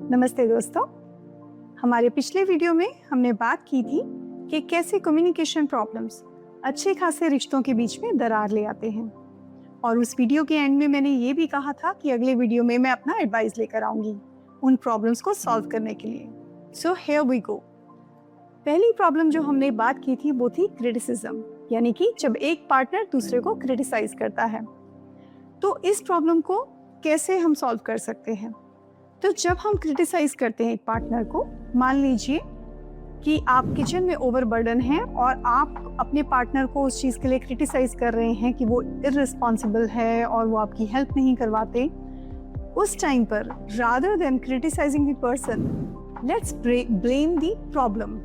नमस्ते दोस्तों। हमारे पिछले वीडियो में हमने बात की थी कि कैसे कम्युनिकेशन प्रॉब्लम्स अच्छे खासे रिश्तों के बीच में दरार ले आते हैं, और उस वीडियो के एंड में मैंने ये भी कहा था कि अगले वीडियो में मैं अपना एडवाइस लेकर आऊंगी उन प्रॉब्लम्स को सॉल्व करने के लिए। So here we go. पहली प्रॉब्लम जो हमने बात की थी वो थी क्रिटिसिज्म, यानी कि जब एक पार्टनर दूसरे को क्रिटिसाइज करता है। तो इस प्रॉब्लम को कैसे हम सॉल्व कर सकते हैं? तो जब हम क्रिटिसाइज करते हैं एक पार्टनर को, मान लीजिए कि आप किचन में ओवरबर्डन हैं और आप अपने पार्टनर को उस चीज़ के लिए क्रिटिसाइज कर रहे हैं कि वो इररिस्पॉन्सिबल है और वो आपकी हेल्प नहीं करवाते। उस टाइम पर rather than criticising the person, let's blame the problem.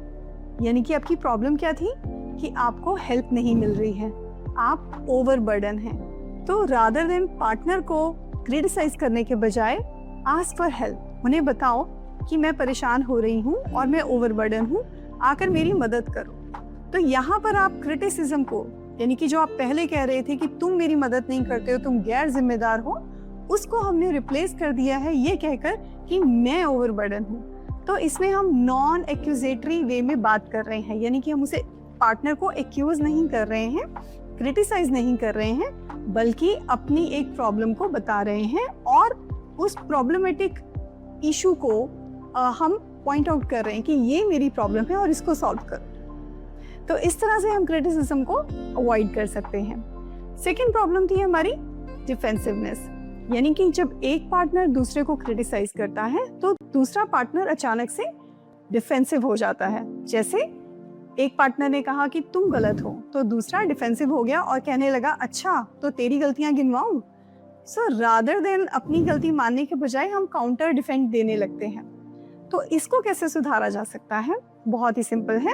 यानी कि आपकी प्रॉब्लम क्या थी कि आपको हेल्प नहीं मिल रही है, आप ओवरबर्डन हैं। तो रादर देन पार्टनर को क्रिटिसाइज करने के बजाय आस्क फॉर हेल्प, उन्हें बताओ कि मैं परेशान हो रही हूँ और मैं ओवरबर्डन हूँ, आकर मेरी मदद करो। तो यहाँ पर आप क्रिटिसिज्म को, यानी कि जो आप पहले कह रहे थे कि तुम मेरी मदद नहीं करते हो, तुम गैर जिम्मेदार हो, उसको हमने रिप्लेस कर दिया है ये कहकर कि मैं ओवरबर्डन हूँ। तो इसमें हम नॉन एक्यूजेटरी वे में बात कर रहे हैं, यानी कि हम उसे पार्टनर को एक्यूज नहीं कर रहे हैं, क्रिटिसाइज नहीं कर रहे हैं, बल्कि अपनी एक प्रॉब्लम को बता रहे हैं और उस प्रॉब्लमेटिक इशू को हम पॉइंट आउट कर रहे हैं कि ये मेरी प्रॉब्लम है और इसको सॉल्व करो। तो इस तरह से हम क्रिटिसिज्म को अवॉइड कर सकते हैं। सेकेंड प्रॉब्लम थी हमारी डिफेंसिवनेस, यानी कि जब एक पार्टनर दूसरे को क्रिटिसाइज करता है तो दूसरा पार्टनर अचानक से डिफेंसिव हो जाता है। जैसे एक पार्टनर ने कहा कि तुम गलत हो, तो दूसरा डिफेंसिव हो गया और कहने लगा अच्छा तो तेरी गलतियां गिनवाऊं। सो रादर देन अपनी गलती मानने के बजाय हम काउंटर डिफेंड देने लगते हैं। तो इसको कैसे सुधारा जा सकता है? बहुत ही सिंपल है।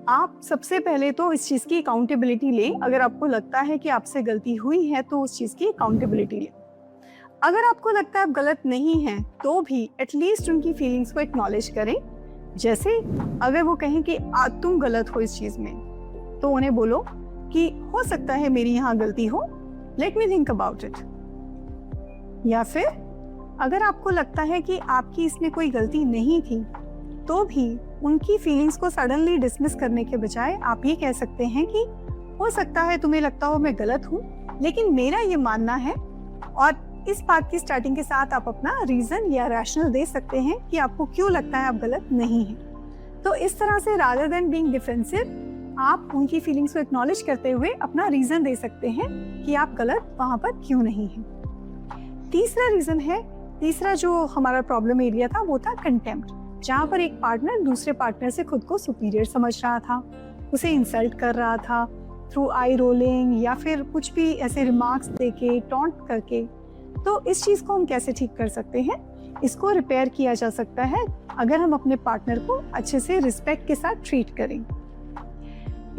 आप सबसे पहले तो इस चीज़ की अकाउंटेबिलिटी लें। अगर आपको लगता है कि आपसे गलती हुई है तो उस चीज़ की अकाउंटेबिलिटी लें। अगर आपको लगता है आप गलत नहीं हैं तो भी एटलीस्ट उनकी फीलिंग्स को एक्नॉलेज करें। जैसे अगर वो कहें कि तुम गलत हो इस चीज़ में, तो उन्हें बोलो कि हो सकता है मेरी यहाँ गलती हो, let me think about it. या फिर अगर आपको लगता है कि आपकी इसमें कोई गलती नहीं थी, तो भी उनकी फीलिंग्स को सडनली डिसमिस करने के बजाय आप ये कह सकते हैं कि हो सकता है तुम्हें लगता हो मैं गलत हूँ, लेकिन मेरा ये मानना है, और इस बात की स्टार्टिंग के साथ आप अपना रीजन या रैशनल दे सकते हैं कि आपको क्यों लगता है आप गलत नहीं हैं। तो इस तरह से रादर देन बीइंग डिफेंसिव, आप उनकी फीलिंग्स को एक्नॉलेज करते हुए अपना रीजन दे सकते हैं कि आप गलत वहाँ पर क्यों नहीं हैं। तीसरा जो हमारा प्रॉब्लम एरिया था वो था कंटेम्प्ट, जहाँ पर एक पार्टनर दूसरे पार्टनर से खुद को सुपीरियर समझ रहा था, उसे इंसल्ट कर रहा था थ्रू आई रोलिंग या फिर कुछ भी ऐसे रिमार्क्स देके, टॉन्ट करके। तो इस चीज़ को हम कैसे ठीक कर सकते हैं? इसको रिपेयर किया जा सकता है अगर हम अपने पार्टनर को अच्छे से रिस्पेक्ट के साथ ट्रीट करें।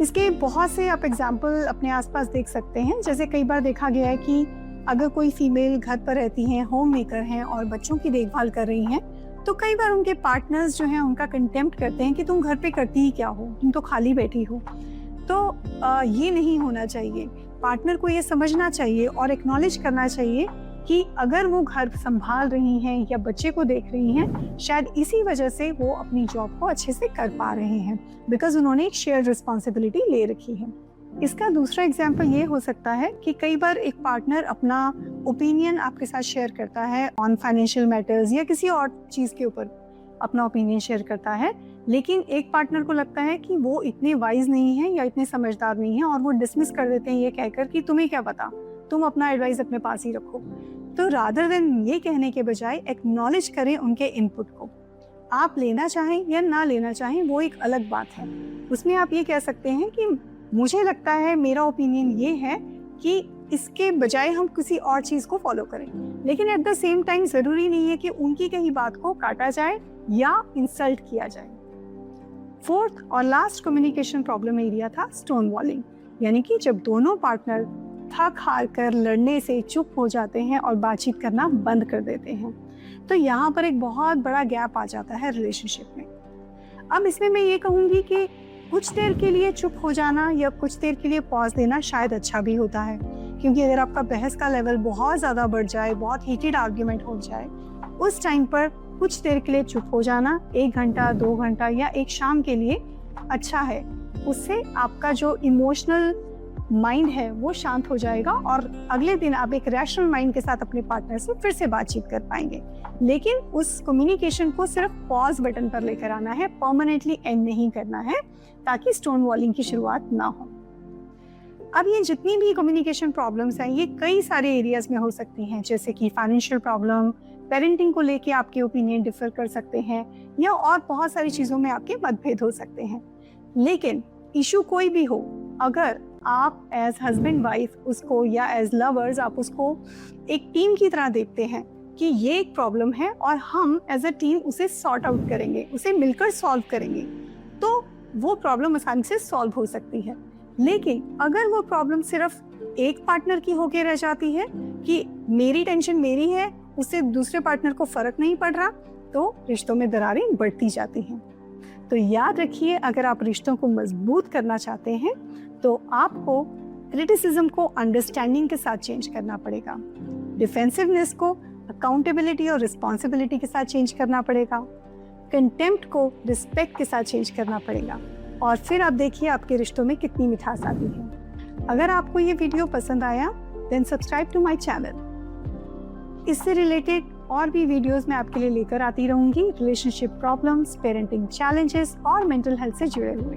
इसके बहुत से आप एग्जाम्पल अपने आसपास देख सकते हैं। जैसे कई बार देखा गया है कि अगर कोई फीमेल घर पर रहती हैं, होम मेकर हैं और बच्चों की देखभाल कर रही हैं, तो कई बार उनके पार्टनर्स जो हैं उनका कंटेम्प्ट करते हैं कि तुम घर पे करती ही क्या हो, तुम तो खाली बैठी हो। तो ये नहीं होना चाहिए। पार्टनर को ये समझना चाहिए और एक्नॉलेज करना चाहिए कि अगर वो घर संभाल रही हैं या बच्चे को देख रही हैं, शायद इसी वजह से वो अपनी जॉब को अच्छे से कर पा रहे हैं, बिकॉज उन्होंने एक शेयर रिस्पॉन्सिबिलिटी ले रखी है। इसका दूसरा एग्जाम्पल ये हो सकता है कि कई बार एक पार्टनर अपना ओपिनियन आपके साथ शेयर करता है ऑन फाइनेंशियल मैटर्स या किसी और चीज़ के ऊपर अपना ओपिनियन शेयर करता है, लेकिन एक पार्टनर को लगता है कि वो इतने वाइज नहीं है या इतने समझदार नहीं है और वो डिसमिस कर देते हैं ये कहकर कि तुम्हें क्या पता, तुम अपना एडवाइस अपने पास ही रखो। तो रादर देन ये कहने के बजाय एक्नॉलेज करें उनके इनपुट को। आप लेना चाहें या ना लेना चाहें वो एक अलग बात है। उसमें आप ये कह सकते हैं कि मुझे लगता है, मेरा ओपिनियन ये है कि इसके बजाय हम किसी और चीज़ को फॉलो करें, लेकिन एट द सेम टाइम ज़रूरी नहीं है कि उनकी कही बात को काटा जाए या इंसल्ट किया जाए। फोर्थ और लास्ट कम्युनिकेशन प्रॉब्लम एरिया था स्टोन वॉलिंग, यानी कि जब दोनों पार्टनर थक हार कर लड़ने से चुप हो जाते हैं और बातचीत करना बंद कर देते हैं, तो यहाँ पर एक बहुत बड़ा गैप आ जाता है रिलेशनशिप में। अब इसमें मैं ये कहूँगी कि कुछ देर के लिए चुप हो जाना या कुछ देर के लिए पॉज देना शायद अच्छा भी होता है, क्योंकि अगर आपका बहस का लेवल बहुत ज़्यादा बढ़ जाए, बहुत हीटेड आर्ग्यूमेंट हो जाए, उस टाइम पर कुछ देर के लिए चुप हो जाना, 1 घंटा, 2 घंटा या एक शाम के लिए अच्छा है। उससे आपका जो इमोशनल माइंड है वो शांत हो जाएगा और अगले दिन आप एक रैशनल माइंड के साथ अपने पार्टनर से फिर से बातचीत कर पाएंगे। लेकिन उस कम्युनिकेशन को सिर्फ पॉज बटन पर लेकर आना है, परमानेंटली एंड नहीं करना है, ताकि स्टोन वॉलिंग की शुरुआत ना हो। अब ये जितनी भी कम्युनिकेशन प्रॉब्लम्स हैं, ये कई सारे एरियाज में हो सकती हैं, जैसे कि फाइनेंशियल प्रॉब्लम, पेरेंटिंग को लेके आपके ओपिनियन डिफर कर सकते हैं, या और बहुत सारी चीज़ों में आपके मतभेद हो सकते हैं। लेकिन इशू कोई भी हो, अगर आप एज हस्बैंड वाइफ उसको या एज लवर्स आप उसको एक टीम की तरह देखते हैं कि ये एक प्रॉब्लम है और हम एज अ टीम उसे सॉर्ट आउट करेंगे, उसे मिलकर सॉल्व करेंगे, तो वो प्रॉब्लम आसानी से सॉल्व हो सकती है। लेकिन अगर वो प्रॉब्लम सिर्फ एक पार्टनर की होके रह जाती है कि मेरी टेंशन मेरी है, उससे दूसरे पार्टनर को फर्क नहीं पड़ रहा, तो रिश्तों में दरारें बढ़ती जाती हैं। तो याद रखिए, अगर आप रिश्तों को मजबूत करना चाहते हैं तो आपको क्रिटिसिज्म को अंडरस्टैंडिंग के साथ चेंज करना पड़ेगा, डिफेंसिवनेस को अकाउंटेबिलिटी और रिस्पॉन्सिबिलिटी के साथ चेंज करना पड़ेगा, कंटेम्प्ट को रिस्पेक्ट के साथ चेंज करना पड़ेगा, और फिर आप देखिए आपके रिश्तों में कितनी मिठास आती है। अगर आपको ये वीडियो पसंद आया then subscribe to my channel. इससे रिलेटेड और भी वीडियोस मैं आपके लिए लेकर आती रहूंगी, रिलेशनशिप प्रॉब्लम्स, पेरेंटिंग चैलेंजेस और मेंटल हेल्थ से जुड़े हुए।